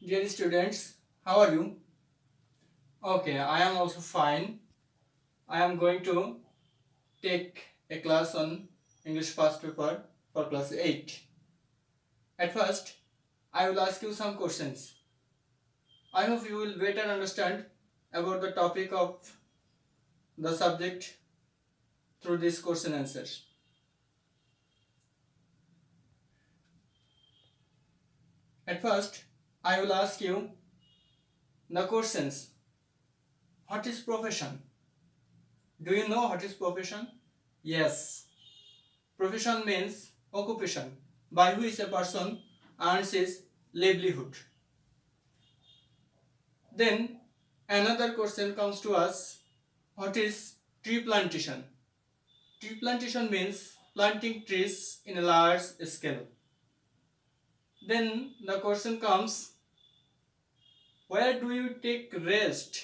Dear students, how are you? Okay, I am also fine. I am going to take a class on English past paper for class 8. At first, I will ask you some questions. I hope you will better understand about the topic of the subject through these question answers. At first, I will ask you the questions. What is profession? Do you know what is profession? Yes. Profession means occupation by which a person earns his livelihood. Then another question comes to us, what is tree plantation? Tree plantation means planting trees in a large scale. Then the question comes, where do you take rest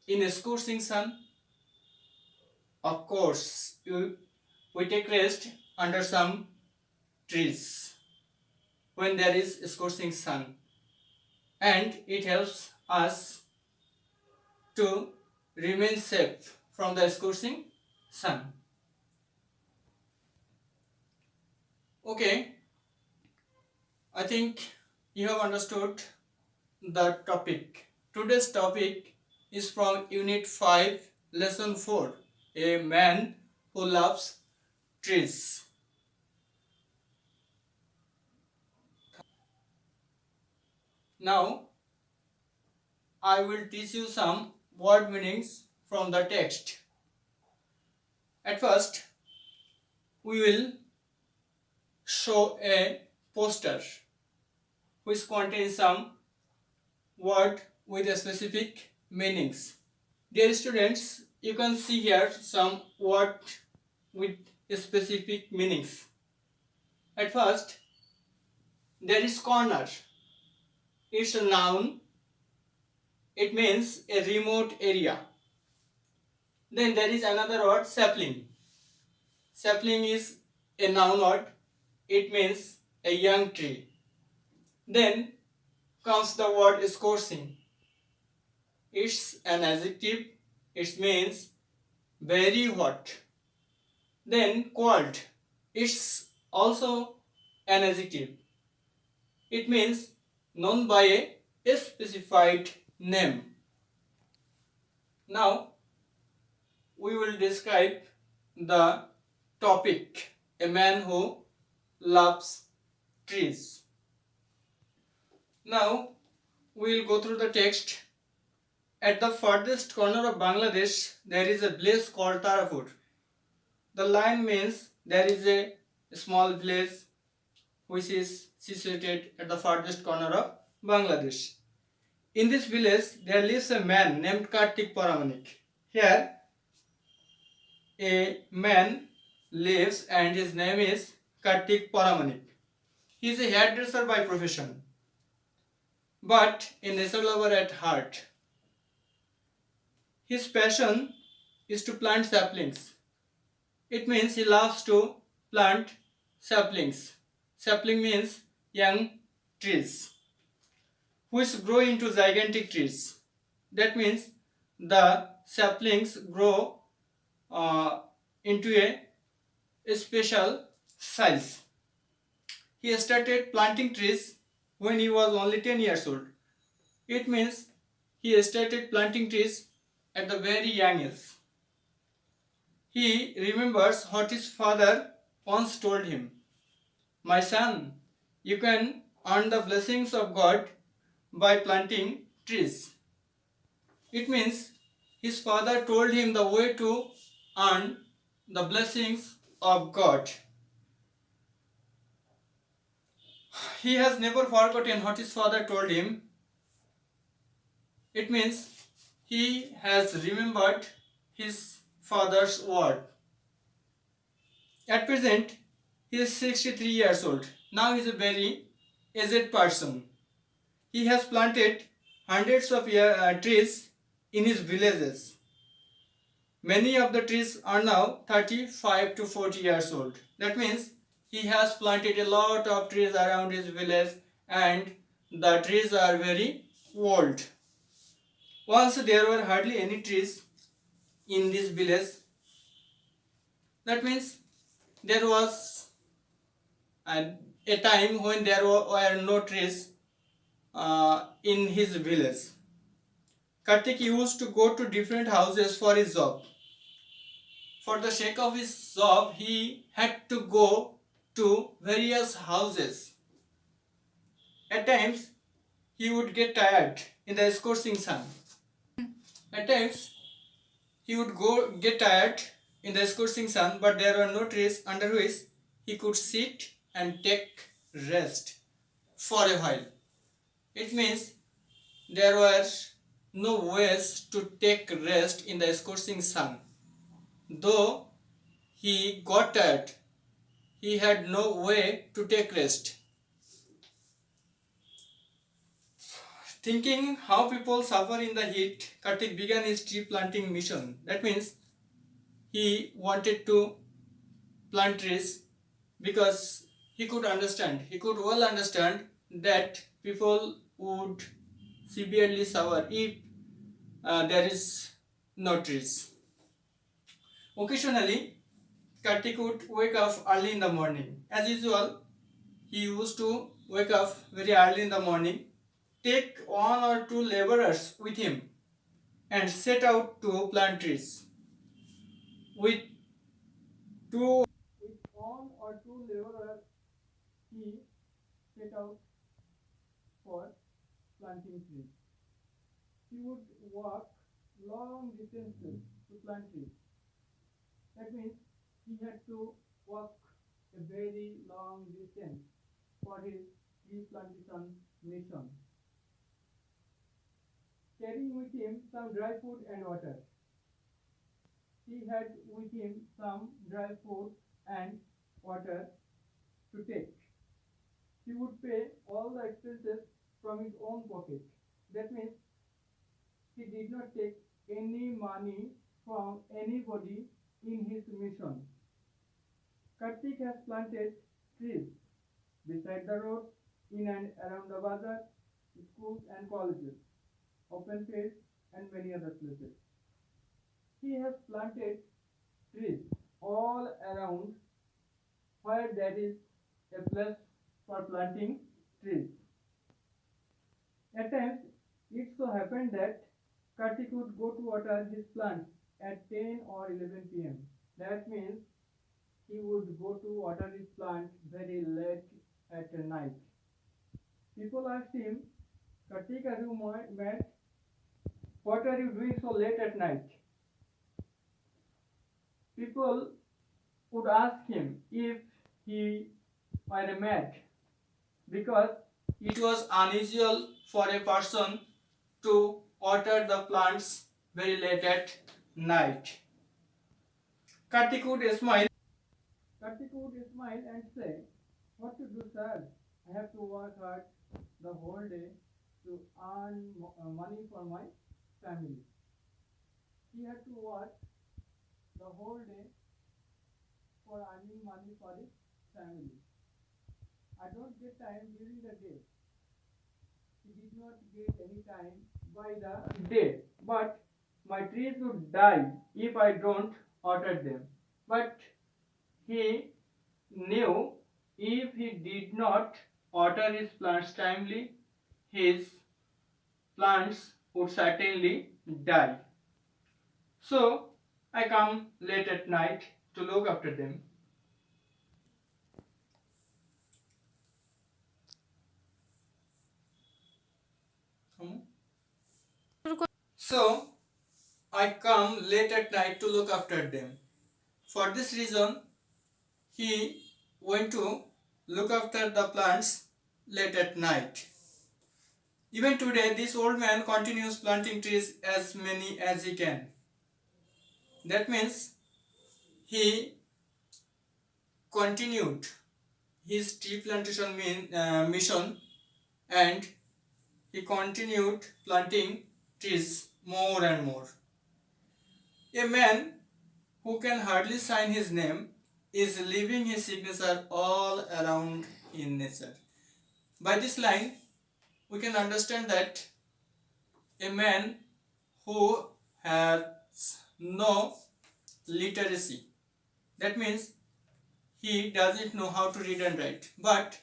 in a scorching sun? Of course, we take rest under some trees when there is scorching sun, and it helps us to remain safe from the scorching sun. Okay, I think you have understood the topic. Today's topic is from Unit 5, Lesson 4, A Man Who Loves Trees. Now, I will teach you some word meanings from the text. At first, we will show a poster which contains some word with a specific meanings. Dear students, you can see here some word with specific meanings. At first, there is corner. It's a noun. It means a remote area. Then there is another word, sapling. Sapling is a noun word. It means a young tree. Then comes the word scorching. It's an adjective. It means very hot. Then cold. It's also an adjective. It means known by a specified name. Now we will describe the topic, a man who loves trees. Now we will go through the text. At the farthest corner of Bangladesh, there is a village called Tarapur. The line means there is a small village which is situated at the farthest corner of Bangladesh. In this village, there lives a man named Kartik Paramanik. Here, a man lives and his name is Kartik Paramanik. He is a hairdresser by profession, but a nature lover at heart. His passion is to plant saplings. It means he loves to plant saplings. Sapling means young trees which grow into gigantic trees. That means the saplings grow into a special size. He started planting trees when he was only 10 years old. It means he started planting trees at the very young age. He remembers what his father once told him. My son, you can earn the blessings of God by planting trees. It means his father told him the way to earn the blessings of God. He has never forgotten what his father told him. It means he has remembered his father's word. At present, he is 63 years old. Now he is a very aged person. He has planted hundreds of trees in his villages. Many of the trees are now 35 to 40 years old. That means he has planted a lot of trees around his village, and the trees are very old. Once there were hardly any trees in this village. That means there was a, a time when there were no trees in his village. Kartik used to go to different houses for his job. For the sake of his job, he had to go to various houses. At times, he would get tired in the scorching sun. At times, he would go get tired in the scorching sun, but there were no trees under which he could sit and take rest for a while. It means there were no ways to take rest in the scorching sun. Though he got tired, he had no way to take rest. Thinking how people suffer in the heat, Kartik began his tree planting mission. That means he wanted to plant trees because he could well understand that people would severely suffer if there is no trees. Occasionally, Kartik would wake up early in the morning. As usual, he used to wake up very early in the morning, take one or two laborers with him, and set out to plant trees. With with one or two laborers, he set out for planting trees. He would walk long distances to plant trees. That means he had to walk a very long distance for his tree plantation mission, carrying with him some dry food and water. He had with him some dry food and water to take. He would pay all the expenses from his own pocket. That means he did not take any money from anybody in his mission. Kartik has planted trees beside the road, in and around the bazaar, schools and colleges, open fields, and many other places. He has planted trees all around where there is a place for planting trees. At times, it so happened that Kartik would go to water his plants at 10 or 11 p.m. That means he would go to water his plant very late at night. People asked him, Kartik, are you mad? What are you doing so late at night? People would ask him if he were mad because it was unusual for a person to water the plants very late at night. Kartik would smile. Kartik would smile and say, what to do, sir? I have to work hard the whole day to earn money for my family. He had to work the whole day for earning money for his family. I don't get time during the day. He did not get any time by the day, but my trees would die if I don't water them. But he knew if he did not water his plants timely, his plants would certainly die. So I come late at night to look after them. So I come late at night to look after them. For this reason, he went to look after the plants late at night. Even today, this old man continues planting trees as many as he can. That means he continued his tree plantation mission, and he continued planting trees more and more. A man who can hardly sign his name is leaving his signature all around in nature. By this line, we can understand that a man who has no literacy, that means he doesn't know how to read and write, but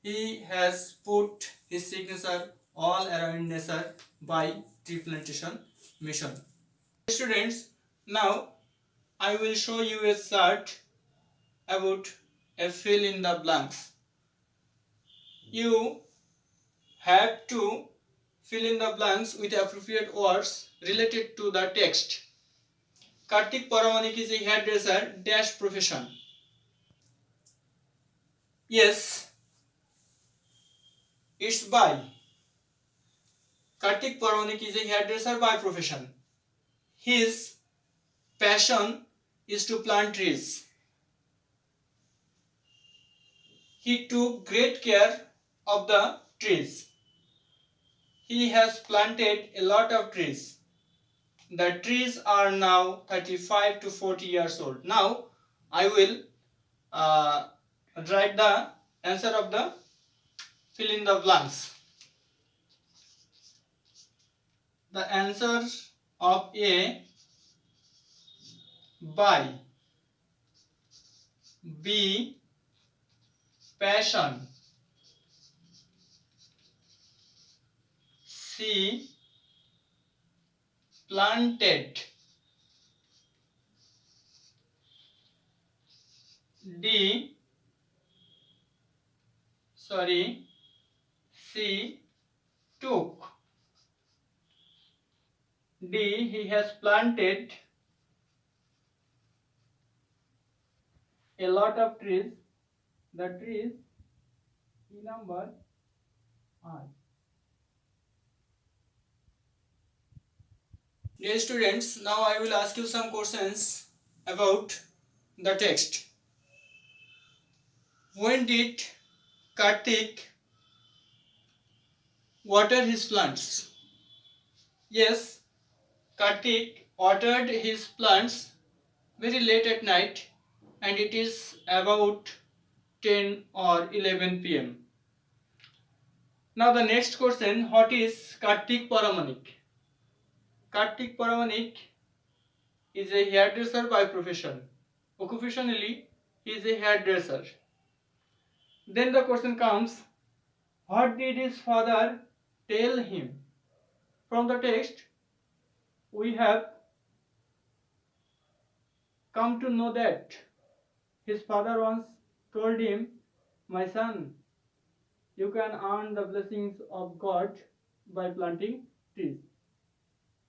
he has put his signature all around nature by tree plantation mission. Students, now I will show you a chart about a fill in the blanks. You have to fill in the blanks with appropriate words related to the text. Kartik Paramanik is a hairdresser dash profession. Yes, it's by. Kartik Paramanik is a hairdresser by profession. His passion is to plant trees. He took great care of the trees. He has planted a lot of trees. The trees are now 35 to 40 years old. Now I will write the answer of the fill in the blanks. The answer of A, by. B, passion. C, planted. D, C, took. D, he has planted a lot of trees. The trees in number are. Dear students, now I will ask you some questions about the text. When did Kartik water his plants? Yes, Kartik watered his plants very late at night, and it is about 10 or 11 pm. Now the next question, what is Kartik Paramanik? Kartik Paramanik is a hairdresser by profession. Occupationally, he is a hairdresser. Then the question comes, what did his father tell him? From the text, we have come to know that his father once told him, my son, you can earn the blessings of God by planting trees.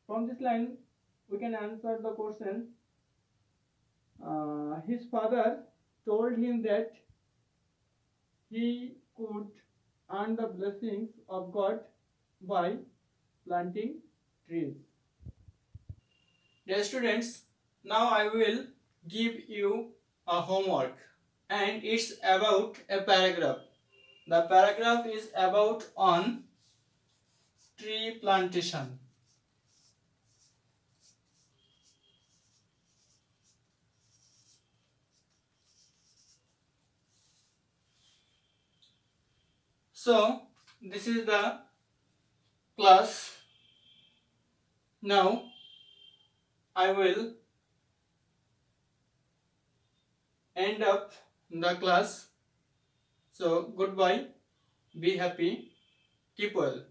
From this line, we can answer the question. His father told him that he could earn the blessings of God by planting trees. Dear students, now I will give you a homework, and it's about a paragraph. The paragraph is about on tree plantation. So this is the class. Now I will end up the class. So goodbye, be happy, keep well.